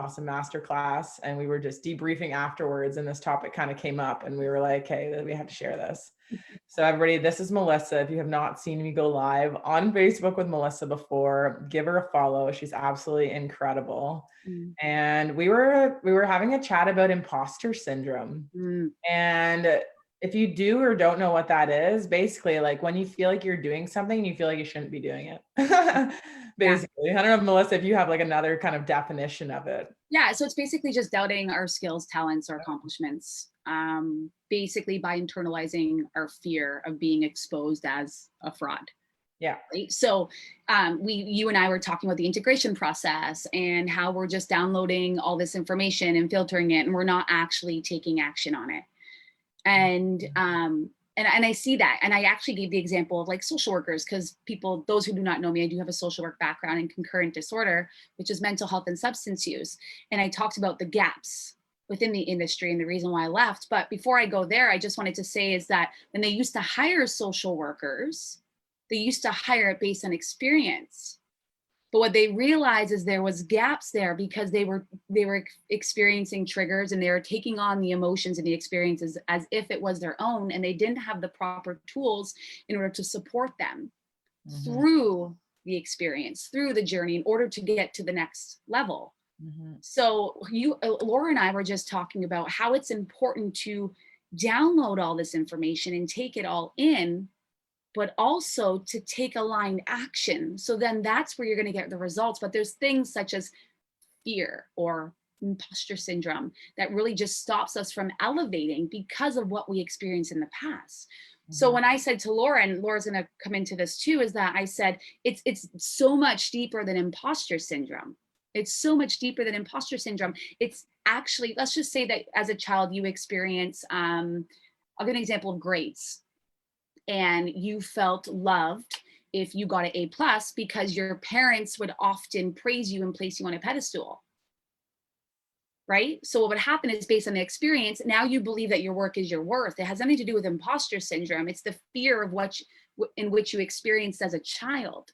awesome masterclass, and we were just debriefing afterwards, and this topic kind of came up, and we were like, hey, we have to share this. So everybody, this is Melissa. If you have not seen me go live on Facebook with Melissa before, give her a follow. She's absolutely incredible. And we were having a chat about imposter syndrome. And if you do or don't know what that is, basically like when you feel like you're doing something and you feel like you shouldn't be doing it. Basically. I don't know if Melissa, if you have like another kind of definition of it. Yeah, so it's basically just doubting our skills, talents, or accomplishments, basically by internalizing our fear of being exposed as a fraud. Yeah. Right? So you and I were talking about the integration process and how we're just downloading all this information and filtering it, and we're not actually taking action on it. And I see that. And I actually gave the example of like social workers, because people, those who do not know me, I do have a social work background in concurrent disorder, which is mental health and substance use. And I talked about the gaps within the industry and the reason why I left. But before I go there, I just wanted to say is that when they used to hire social workers, they used to hire it based on experience. But what they realized is there was gaps there because they were experiencing triggers, and they were taking on the emotions and the experiences as if it was their own, and they didn't have the proper tools in order to support them through the experience, through the journey, in order to get to the next level. So Laura and I were just talking about how it's important to download all this information and take it all in, but also to take aligned action. So then that's where you're going to get the results. But there's things such as fear or imposter syndrome that really just stops us from elevating because of what we experienced in the past. So when I said to Laura, and Laura's going to come into this too, is that I said, it's so much deeper than imposter syndrome. It's so much deeper than imposter syndrome. It's actually, let's just say that as a child, you experience, I'll give an example of grades. And you felt loved if you got an A+ because your parents would often praise you and place you on a pedestal, right? So what would happen is, based on the experience, now you believe that your work is your worth. It has nothing to do with imposter syndrome. It's the fear of in which you experienced as a child.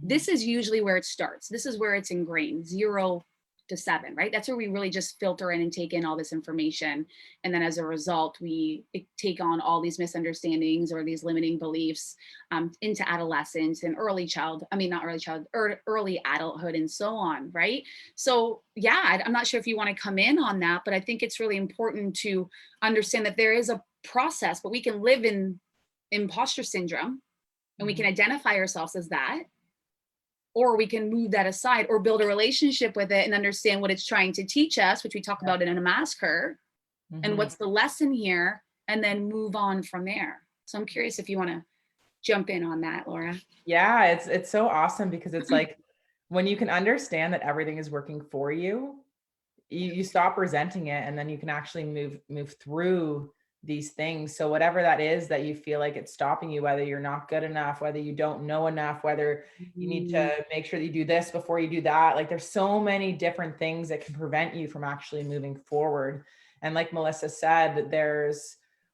This is usually where it starts. This is where it's ingrained, 0 to 7, right? That's where we really just filter in and take in all this information. And then as a result, we take on all these misunderstandings or these limiting beliefs into adolescence and early adulthood and so on, right? So yeah, I'm not sure if you want to come in on that, but I think it's really important to understand that there is a process, but we can live in imposter syndrome and we can identify ourselves as that, or we can move that aside or build a relationship with it and understand what it's trying to teach us, which we talk about in Unmasker, and what's the lesson here, and then move on from there. So I'm curious if you want to jump in on that, Laura. Yeah, it's so awesome, because it's like when you can understand that everything is working for you, you stop resenting it, and then you can actually move through these things. So whatever that is that you feel like it's stopping you, whether you're not good enough, whether you don't know enough, whether you need to make sure that you do this before you do that, like there's so many different things that can prevent you from actually moving forward. And like Melissa said,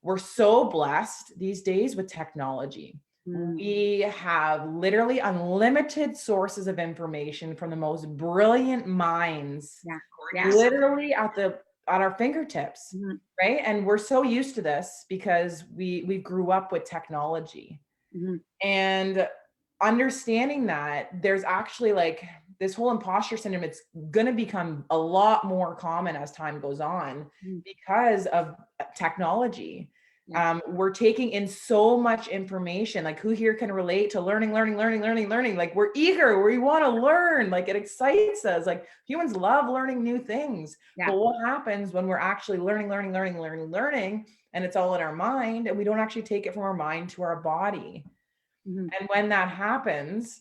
we're so blessed these days with technology. We have literally unlimited sources of information from the most brilliant minds, literally at our fingertips, right? And we're so used to this because we grew up with technology. And understanding that there's actually like this whole imposter syndrome, it's going to become a lot more common as time goes on because of technology. We're taking in so much information. Like, who here can relate to learning? Like, we're eager, we want to learn, like it excites us. Like, humans love learning new things. But what happens when we're actually learning, and it's all in our mind, and we don't actually take it from our mind to our body? And when that happens,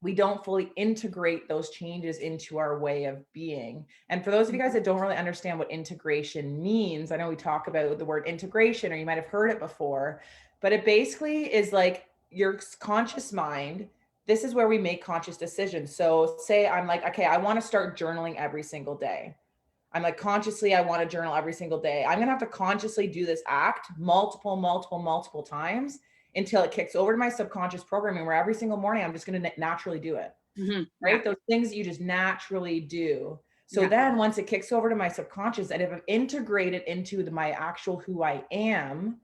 we don't fully integrate those changes into our way of being. And for those of you guys that don't really understand what integration means, I know we talk about the word integration, or you might have heard it before, but it basically is like your conscious mind. This is where we make conscious decisions. So say I'm like, okay, I want to start journaling every single day. I'm like, consciously, I want to journal every single day. I'm going to have to consciously do this act multiple times until it kicks over to my subconscious programming, where every single morning I'm just going to naturally do it. Right? Those things that you just naturally do. So then once it kicks over to my subconscious, and if I've integrated into my actual who I am,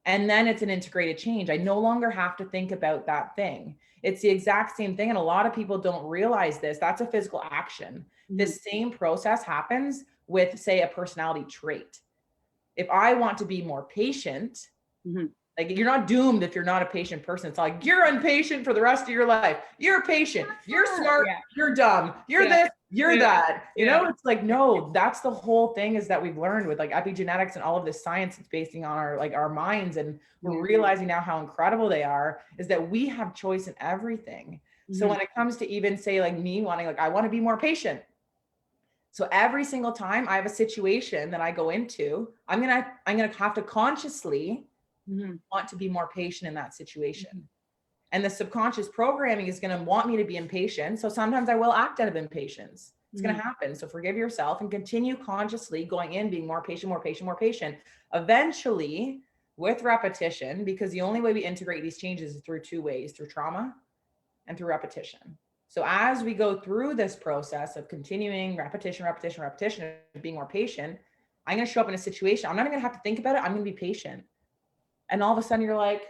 and then it's an integrated change, I no longer have to think about that thing. It's the exact same thing. And a lot of people don't realize this. That's a physical action. This same process happens with, say, a personality trait. If I want to be more patient, like you're not doomed if you're not a patient person. It's like, you're impatient for the rest of your life. You're patient. You're smart. You're dumb. You're this. You're that. You know, it's like, no, that's the whole thing, is that we've learned with like epigenetics and all of this science, it's basing on our minds. And we're realizing now how incredible they are, is that we have choice in everything. So when it comes to even say like me wanting, like, I want to be more patient. So every single time I have a situation that I go into, I'm going to have to consciously want to be more patient in that situation. And the subconscious programming is going to want me to be impatient. So sometimes I will act out of impatience. It's going to happen. So forgive yourself and continue consciously going in, being more patient, more patient, more patient. Eventually, with repetition, because the only way we integrate these changes is through two ways, through trauma and through repetition. So as we go through this process of continuing repetition, repetition, repetition, being more patient, I'm going to show up in a situation. I'm not even going to have to think about it. I'm going to be patient. And all of a sudden you're like,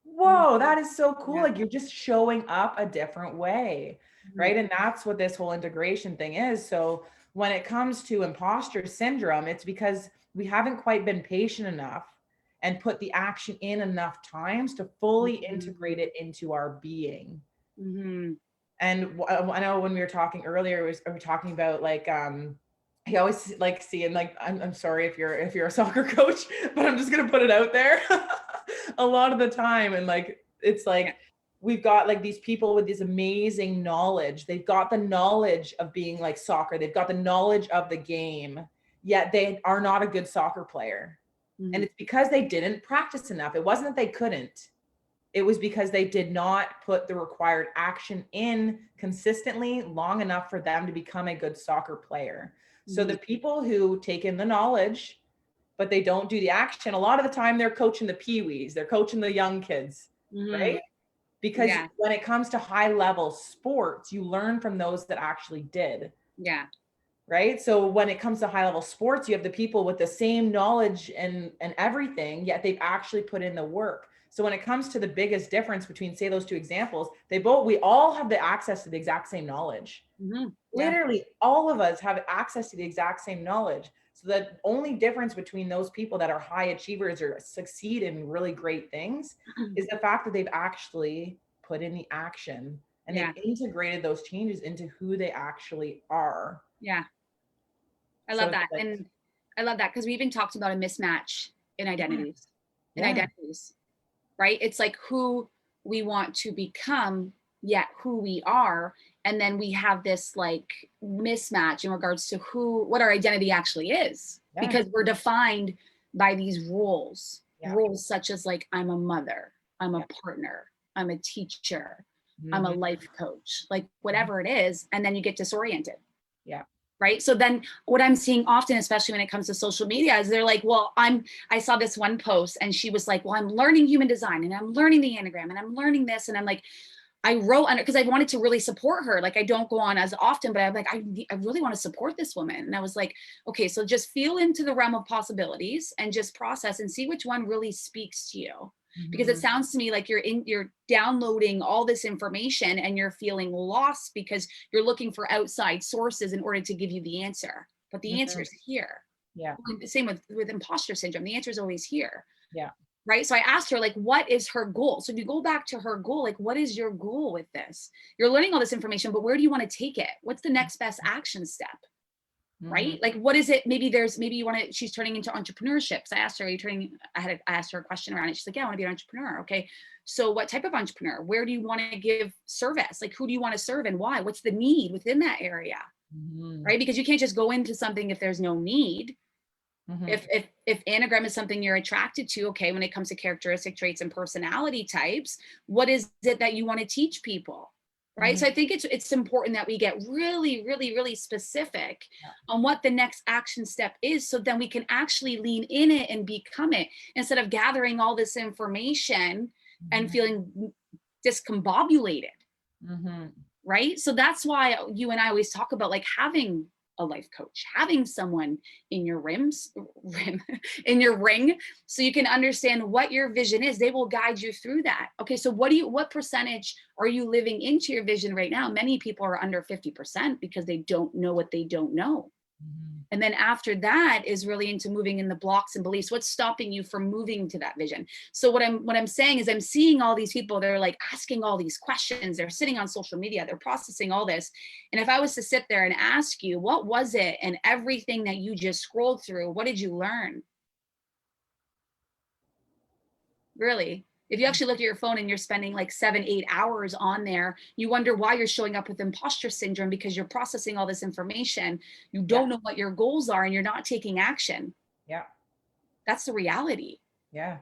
whoa, that is so cool. Like you're just showing up a different way, right? And that's what this whole integration thing is. So when it comes to imposter syndrome, it's because we haven't quite been patient enough and put the action in enough times to fully integrate it into our being. And I know when we were talking earlier, we were talking about like, I always like seeing like, I'm sorry if you're a soccer coach, but I'm just going to put it out there a lot of the time. And like, it's like, we've got like these people with this amazing knowledge. They've got the knowledge of being like soccer. They've got the knowledge of the game, yet they are not a good soccer player. And it's because they didn't practice enough. It wasn't that they couldn't. It was because they did not put the required action in consistently long enough for them to become a good soccer player. So the people who take in the knowledge, but they don't do the action, a lot of the time they're coaching the peewees, they're coaching the young kids, right? Because when it comes to high level sports, you learn from those that actually did. Right. So when it comes to high level sports, you have the people with the same knowledge and everything, yet they've actually put in the work. So when it comes to the biggest difference between, say, those two examples, we all have the access to the exact same knowledge. Literally all of us have access to the exact same knowledge. So the only difference between those people that are high achievers or succeed in really great things is the fact that they've actually put in the action and they've integrated those changes into who they actually are. I love that. And I love that because we even talked about a mismatch in identities, right? It's like who we want to become, yet who we are. And then we have this like mismatch in regards to what our identity actually is, because we're defined by these roles, roles such as like, I'm a mother, I'm a partner, I'm a teacher, I'm a life coach, like whatever it is. And then you get disoriented. Right. So then what I'm seeing often, especially when it comes to social media, is they're like, well, I saw this one post and she was like, well, I'm learning human design and I'm learning the Enneagram and I'm learning this. And I'm like, I wrote on it because I wanted to really support her. Like I don't go on as often, but I'm like, I really want to support this woman. And I was like, okay, so just feel into the realm of possibilities and just process and see which one really speaks to you. Because it sounds to me like you're downloading all this information and you're feeling lost because you're looking for outside sources in order to give you the answer. But the answer is here. Same with imposter syndrome. The answer is always here. Right. So I asked her, like, what is her goal? So if you go back to her goal, like, what is your goal with this? You're learning all this information, but where do you want to take it? What's the next best action step? Right? Like, what is it? Maybe you want to, she's turning into entrepreneurship. So I asked her, I asked her a question around it. She's like, yeah, I want to be an entrepreneur. Okay. So what type of entrepreneur? Where do you want to give service? Like, who do you want to serve and why? What's the need within that area? Right? Because you can't just go into something if there's no need. If Enneagram is something you're attracted to, okay, when it comes to characteristic traits and personality types, what is it that you want to teach people? Right. So I think it's important that we get really, really, really specific on what the next action step is. So then we can actually lean in it and become it instead of gathering all this information and feeling discombobulated. Right. So that's why you and I always talk about like having a life coach, having someone in your in your ring, so you can understand what your vision is. They will guide you through that. Okay, so what percentage are you living into your vision right now? Many people are under 50% because they don't know what they don't know. And then after that is really into moving in the blocks and beliefs. What's stopping you from moving to that vision? So what I'm saying is I'm seeing all these people, they're like asking all these questions. They're sitting on social media, they're processing all this. And if I was to sit there and ask you, what was it? And everything that you just scrolled through, what did you learn? Really? If you actually look at your phone and you're spending like 7-8 hours on there, you wonder why you're showing up with imposter syndrome, because you're processing all this information. You don't know what your goals are and you're not taking action. Yeah. That's the reality. Yeah.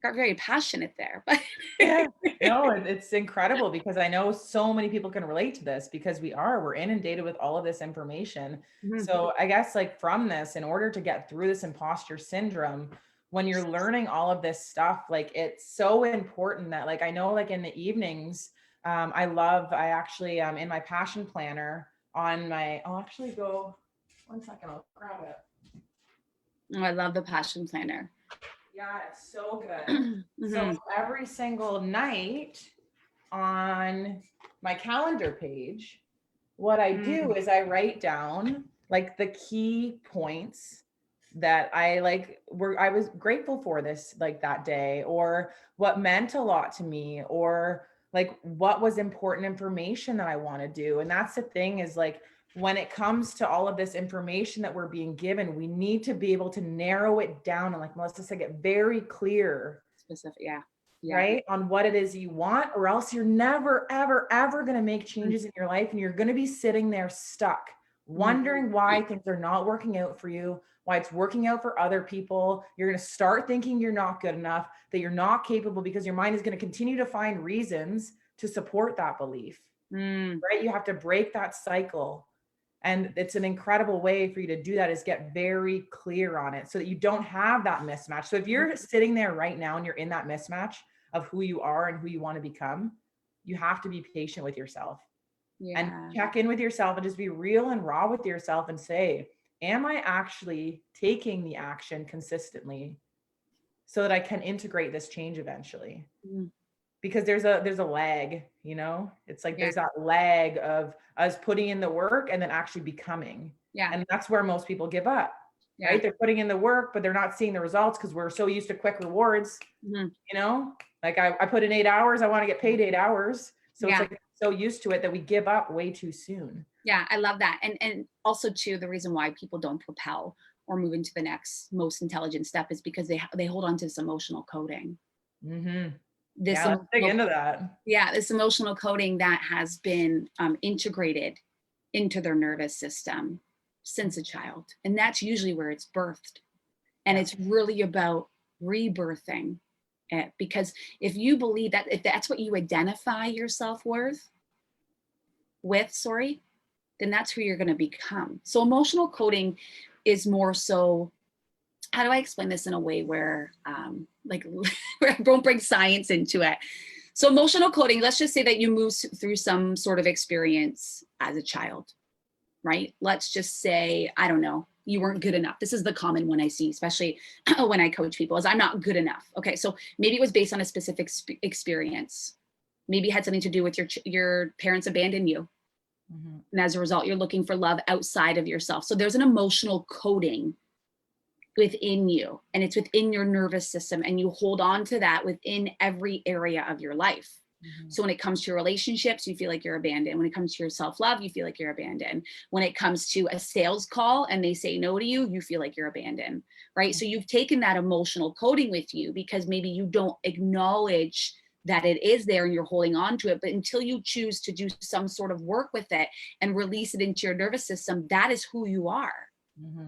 Got very passionate there, but Yeah. No, it's incredible because I know so many people can relate to this because we're inundated with all of this information. So I guess like from this, in order to get through this imposter syndrome, when you're learning all of this stuff, like it's so important that like, I know like in the evenings, I actually, in my passion planner I'll actually go 1 second, I'll grab it. Oh, I love the passion planner. Yeah, it's so good. So every single night on my calendar page, what I do is I write down like the key points that I was grateful for this, like that day, or what meant a lot to me, or like what was important information that I want to do. And that's the thing is like, when it comes to all of this information that we're being given, we need to be able to narrow it down. And like Melissa said, get very clear, specific. Yeah. Right, on what it is you want, or else you're never, ever, ever going to make changes in your life. And you're going to be sitting there stuck, wondering why things are not working out for you, why it's working out for other people. You're going to start thinking you're not good enough, that you're not capable, because your mind is going to continue to find reasons to support that belief. Right? You have to break that cycle. And it's an incredible way for you to do that, is get very clear on it so that you don't have that mismatch. So if you're sitting there right now and you're in that mismatch of who you are and who you want to become, you have to be patient with yourself and check in with yourself and just be real and raw with yourself and say, am I actually taking the action consistently so that I can integrate this change eventually? Because there's a lag, you know, it's like there's that lag of us putting in the work and then actually becoming. And that's where most people give up, right? They're putting in the work, but they're not seeing the results because we're so used to quick rewards, you know, like I put in 8 hours, I want to get paid 8 hours. So it's like so used to it that we give up way too soon. Yeah, I love that. And also too, the reason why people don't propel or move into the next most intelligent step is because they hold on to this emotional coding. Let's dig into that. Yeah, this emotional coding that has been integrated into their nervous system since a child. And that's usually where it's birthed. And it's really about rebirthing it. Because if you believe that, if that's what you identify your self-worth with, then that's who you're going to become. So emotional coding is more so, how do I explain this in a way where where I don't bring science into it? So emotional coding, let's just say that you move through some sort of experience as a child, right? Let's just say, I don't know, you weren't good enough. This is the common one I see, especially when I coach people, is I'm not good enough. Okay, so maybe it was based on a specific experience. Maybe it had something to do with your parents abandoned you. And as a result, you're looking for love outside of yourself. So there's an emotional coding within you, and it's within your nervous system, and you hold on to that within every area of your life. So when it comes to your relationships, you feel like you're abandoned. When it comes to your self-love, you feel like you're abandoned. When it comes to a sales call and they say no to you, you feel like you're abandoned, right? So you've taken that emotional coding with you because maybe you don't acknowledge that it is there and you're holding on to it. But until you choose to do some sort of work with it and release it into your nervous system, that is who you are.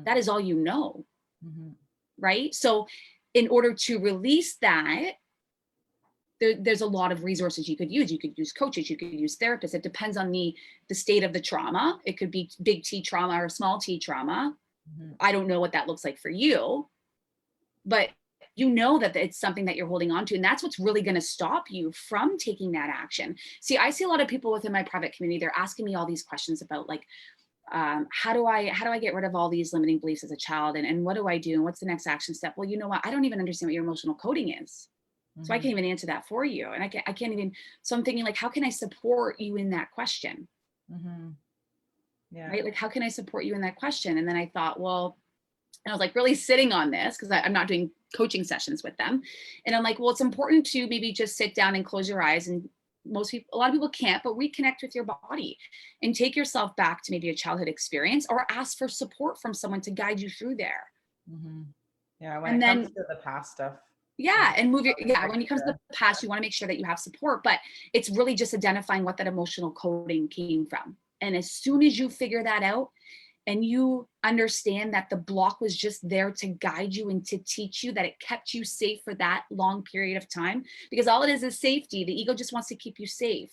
That is all you know. Right? So in order to release that, there's a lot of resources you could use. You could use coaches, you could use therapists. It depends on the state of the trauma. It could be big T trauma or small T trauma. I don't know what that looks like for you, but you know that it's something that you're holding on to. And that's what's really going to stop you from taking that action. See, I see a lot of people within my private community, they're asking me all these questions about like, how do I get rid of all these limiting beliefs as a child? And what do I do? And what's the next action step? Well, you know what? I don't even understand what your emotional coding is. So I Mhm. can't even answer that for you. And I can't even, so I'm thinking like, how can I support you in that question? Mhm. Yeah. Right? Like, how can I support you in that question? And then I thought, well, and I was like really sitting on this because I'm not doing coaching sessions with them. And I'm like, well, it's important to maybe just sit down and close your eyes. And most people, a lot of people can't, but reconnect with your body and take yourself back to maybe a childhood experience or ask for support from someone to guide you through there. Mhm. Yeah, when And it comes then, to the past stuff, it's yeah, and move your, it's yeah, like when it comes to the the past, you want to make sure that you have support, but it's really just identifying what that emotional coding came from. And as soon as you figure that out, and you understand that the block was just there to guide you and to teach you, that it kept you safe for that long period of time, because all it is safety. The ego just wants to keep you safe,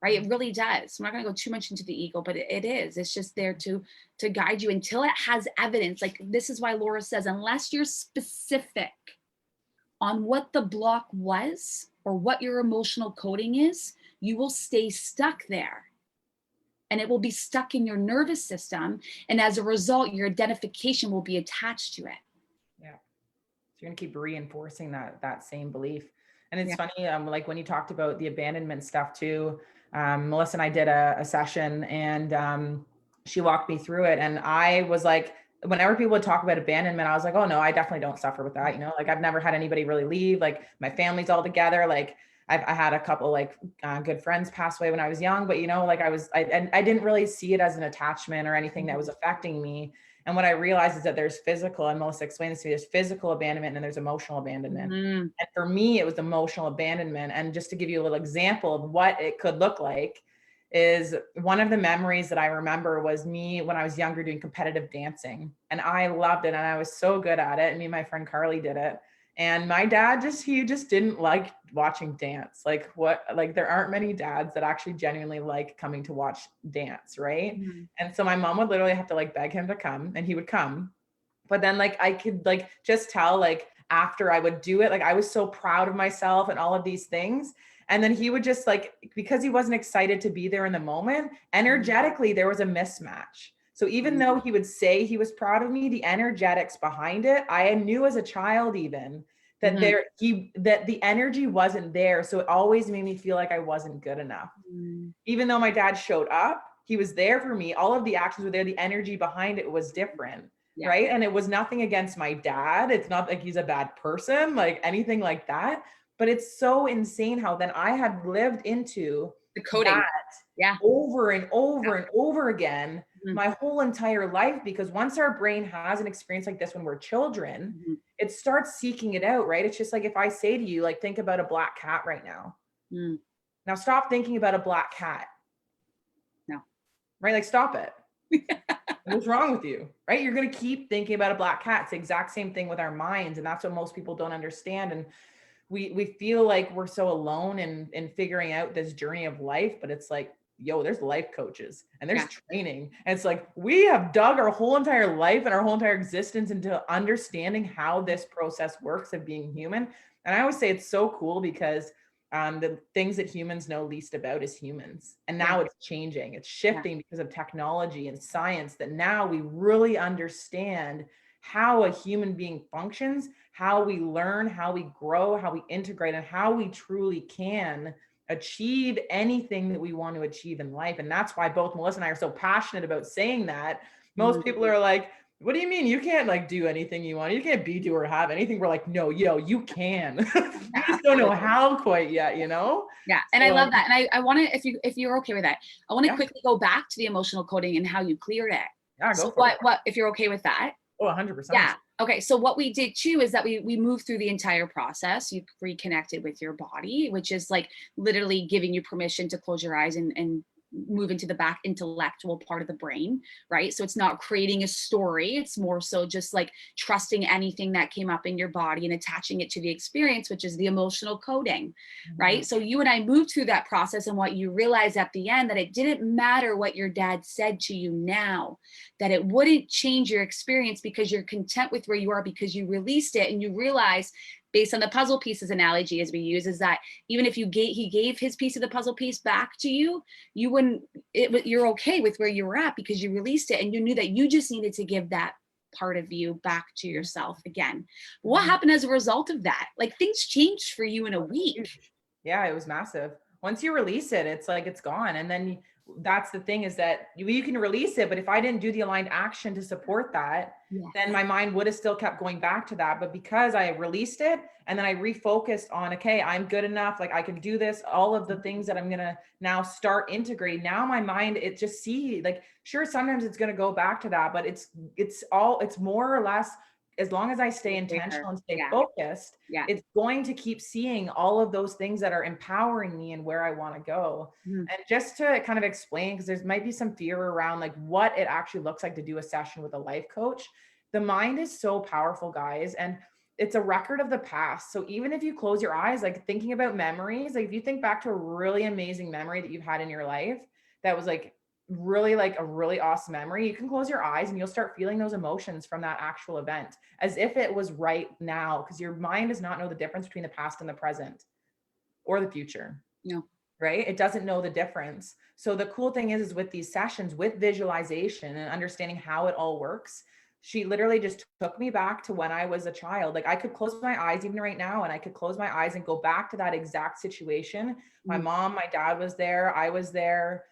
right? It really does. I'm not going to go too much into the ego, but it is. It's just there to guide you until it has evidence. Like, this is why Laura says, unless you're specific on what the block was or what your emotional coding is, you will stay stuck there, and it will be stuck in your nervous system. And as a result, your identification will be attached to it. yeah. So you're gonna keep reinforcing that same belief. And it's Yeah. funny, like when you talked about the abandonment stuff too, Melissa and I did a session, and she walked me through it. And I was like, whenever people would talk about abandonment, I was like, oh no, I definitely don't suffer with that. You know, like I've never had anybody really leave. Like my family's all together. Like I had a couple like good friends pass away when I was young, but you know, like I didn't really see it as an attachment or anything that was affecting me. And what I realized is that there's physical, and Melissa explained this to me, there's physical abandonment and there's emotional abandonment. Mm-hmm. And for me, it was emotional abandonment. And just to give you a little example of what it could look like, is one of the memories that I remember was me when I was younger doing competitive dancing. And I loved it. And I was so good at it. And me and my friend Carly did it. And my dad he just didn't like watching dance. Like there aren't many dads that actually genuinely like coming to watch dance, right? Mm-hmm. And so my mom would literally have to like beg him to come, and he would come. But then like I could like just tell, like after I would do it, like I was so proud of myself and all of these things. And then he would just like, because he wasn't excited to be there in the moment, energetically there was a mismatch. So even though he would say he was proud of me, the energetics behind it, I knew as a child even that that the energy wasn't there. So it always made me feel like I wasn't good enough. Mm-hmm. Even though my dad showed up, he was there for me. All of the actions were there. The energy behind it was different. Yeah. Right. And it was nothing against my dad. It's not like he's a bad person, like anything like that. But it's so insane how then I had lived into The coding. that Yeah. over and over Yeah. and over again Mm-hmm. my whole entire life. Because once our brain has an experience like this when we're children, Mm-hmm. it starts seeking it out, right? It's just like if I say to you, like, think about a black cat right now. Mm-hmm. Now stop thinking about a black cat. No. Right? Like, stop it. What's wrong with you? Right? You're going to keep thinking about a black cat. It's the exact same thing with our minds. And that's what most people don't understand. And we feel like we're so alone in figuring out this journey of life, but it's like, yo, there's life coaches and there's training. And it's like, we have dug our whole entire life and our whole entire existence into understanding how this process works of being human. And I always say it's so cool because the things that humans know least about is humans. And now it's changing, it's shifting because of technology and science, that now we really understand how a human being functions, how we learn, how we grow, how we integrate, and how we truly can achieve anything that we want to achieve in life. And that's why both Melissa and I are so passionate about saying that. Most people are like, what do you mean you can't like do anything you want? You can't be, do, or have anything. We're like, no, yo, you can. You just don't know how quite yet, you know? Yeah. And I love that. And I want to, if you're okay with that, I want to quickly go back to the emotional coding and how you cleared it. Yeah, go for it. What, if you're okay with that? Oh, 100%. Yeah. Okay. So what we did too is that we moved through the entire process. You reconnected with your body, which is like literally giving you permission to close your eyes and move into the back intellectual part of the brain, right? So it's not creating a story. It's more so just like trusting anything that came up in your body and attaching it to the experience, which is the emotional coding, right? So you and I moved through that process, and what you realized at the end, that it didn't matter what your dad said to you now, that it wouldn't change your experience because you're content with where you are, because you released it and you realize based on the puzzle pieces analogy as we use, is that even if he gave his piece of the puzzle piece back to you, you wouldn't, you're okay with where you were at because you released it and you knew that you just needed to give that part of you back to yourself again. What happened as a result of that? Like things changed for you in a week. Yeah, it was massive. Once you release it, it's like it's gone. And then that's the thing, is that you can release it, but if I didn't do the aligned action to support that, then my mind would have still kept going back to that. But because I released it and then I refocused on, okay, I'm good enough, like I can do this, all of the things that I'm gonna now start integrating. Now my mind, it just like, sure, sometimes it's gonna go back to that, but it's more or less, as long as I stay intentional and stay focused, it's going to keep seeing all of those things that are empowering me and where I want to go. And just to kind of explain, because there might be some fear around like what it actually looks like to do a session with a life coach. The mind is so powerful, guys. And it's a record of the past. So even if you close your eyes, like thinking about memories, like if you think back to a really amazing memory that you've had in your life, that was like a really awesome memory, you can close your eyes and you'll start feeling those emotions from that actual event as if it was right now, because your mind does not know the difference between the past and the present or the future. No. Right? It doesn't know the difference. So the cool thing is with these sessions, with visualization and understanding how it all works, she literally just took me back to when I was a child. Like I could close my eyes even right now, and I could close my eyes and go back to that exact situation. My mom, my dad was there. I was there.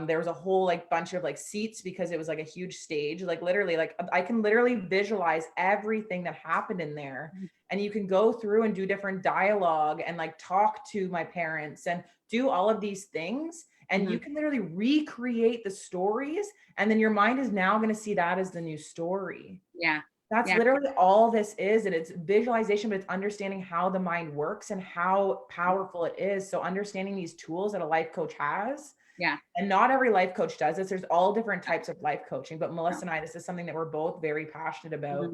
There was a whole like bunch of like seats because it was like a huge stage. Like literally, like I can literally visualize everything that happened in there. And you can go through and do different dialogue and like talk to my parents and do all of these things. And you can literally recreate the stories. And then your mind is now going to see that as the new story. Yeah. That's literally all this is. And it's visualization, but it's understanding how the mind works and how powerful it is. So understanding these tools that a life coach has. Yeah. And not every life coach does this. There's all different types of life coaching, but Melissa and I, this is something that we're both very passionate about.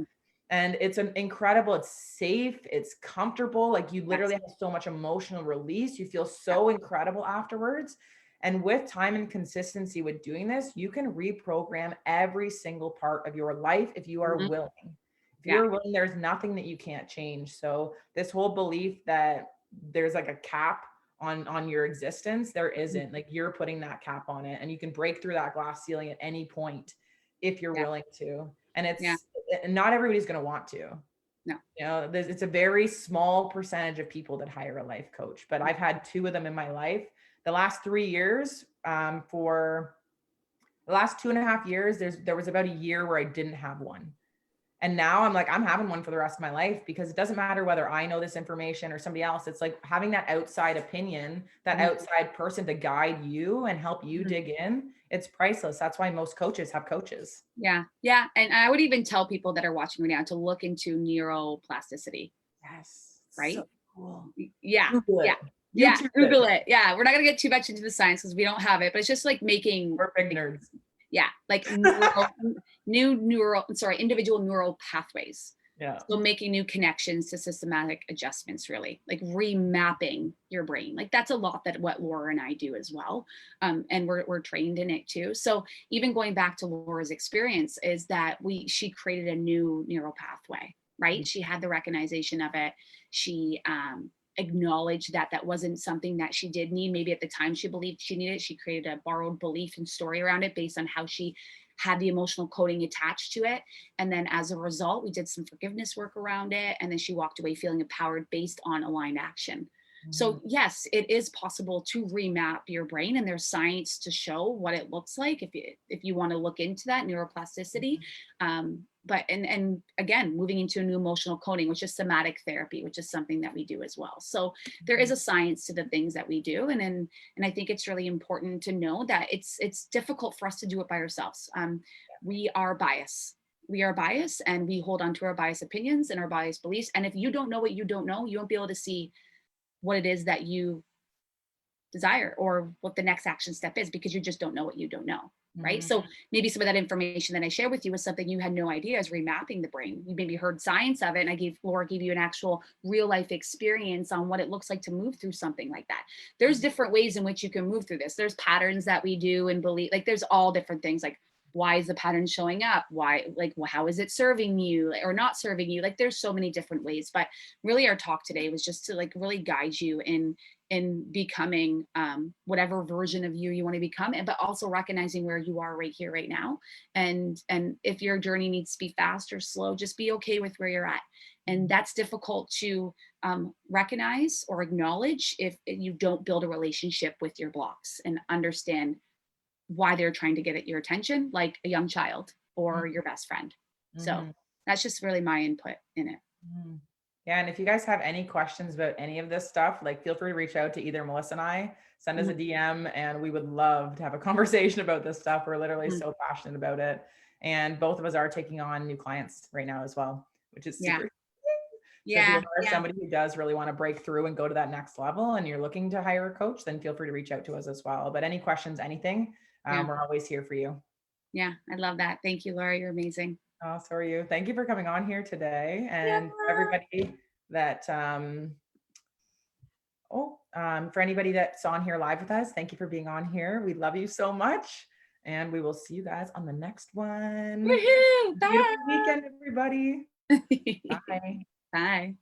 And it's an incredible, it's safe, it's comfortable. Like you literally have so much emotional release. You feel so incredible afterwards. And with time and consistency with doing this, you can reprogram every single part of your life if you are willing. If you're willing, there's nothing that you can't change. So this whole belief that there's like a cap on your existence, there isn't. Like you're putting that cap on it, and you can break through that glass ceiling at any point if you're willing to. And it's not everybody's going to want to. No. You know, it's a very small percentage of people that hire a life coach, but I've had 2 of them in my life. The last 3 years, for the last 2.5 years, there was about a year where I didn't have one. And now I'm like, I'm having one for the rest of my life, because it doesn't matter whether I know this information or somebody else. It's like having that outside opinion, that outside person to guide you and help you dig in. It's priceless. That's why most coaches have coaches. Yeah. Yeah. And I would even tell people that are watching right now to look into neuroplasticity. Yes. Right. So cool. Yeah. Google it. Yeah. YouTube Google it. Yeah. We're not going to get too much into the science because we don't have it, but it's just like making. We're big nerds. Yeah. Like individual neural pathways. Yeah. So making new connections to systematic adjustments, really like remapping your brain. Like that's a lot that what Laura and I do as well. And we're trained in it too. So even going back to Laura's experience is that she created a new neural pathway, right? She had the recognition of it. She acknowledged that that wasn't something that she did need. Maybe at the time she believed she needed. She created a borrowed belief and story around it based on how she had the emotional coding attached to it. And then as a result, we did some forgiveness work around it. And then she walked away feeling empowered based on aligned action. So yes, it is possible to remap your brain, and there's science to show what it looks like if you want to look into that neuroplasticity. But and again, moving into a new emotional coding, which is somatic therapy, which is something that we do as well. So there is a science to the things that we do, and I think it's really important to know that it's difficult for us to do it by ourselves. We are biased. We are biased, and we hold on to our biased opinions and our biased beliefs. And if you don't know what you don't know, you won't be able to see what it is that you desire or what the next action step is, because you just don't know what you don't know. Right. So maybe some of that information that I share with you is something you had no idea is remapping the brain. You maybe heard science of it, and Laura gave you an actual real life experience on what it looks like to move through something like that. There's different ways in which you can move through this. There's patterns that we do and believe, like there's all different things. Like why is the pattern showing up? Why, like, well, how is it serving you or not serving you? Like, there's so many different ways, but really our talk today was just to like really guide you in becoming whatever version of you want to become, and but also recognizing where you are right here, right now. And if your journey needs to be fast or slow, just be okay with where you're at. And that's difficult to recognize or acknowledge if you don't build a relationship with your blocks and understand why they're trying to get at your attention, like a young child or your best friend. So Mhm. that's just really my input in it. Mhm. Yeah, and if you guys have any questions about any of this stuff, like feel free to reach out to either Melissa and I, send us a Mhm. DM, and we would love to have a conversation about this stuff. We're literally Mhm. so passionate about it. And both of us are taking on new clients right now as well, which is Yeah. super. So if you Yeah. are Yeah. somebody who does really want to break through and go to that next level and you're looking to hire a coach, then feel free to reach out to us as well. But any questions, anything, Yeah. we're always here for you. Yeah. I love that. Thank you, Laura. You're amazing. Oh, so are you. Thank you for coming on here today. Yeah. And everybody that for anybody that's on here live with us, thank you for being on here. We love you so much. And we will see you guys on the next one. Woohoo! Beautiful weekend, everybody. Bye. Bye. Bye.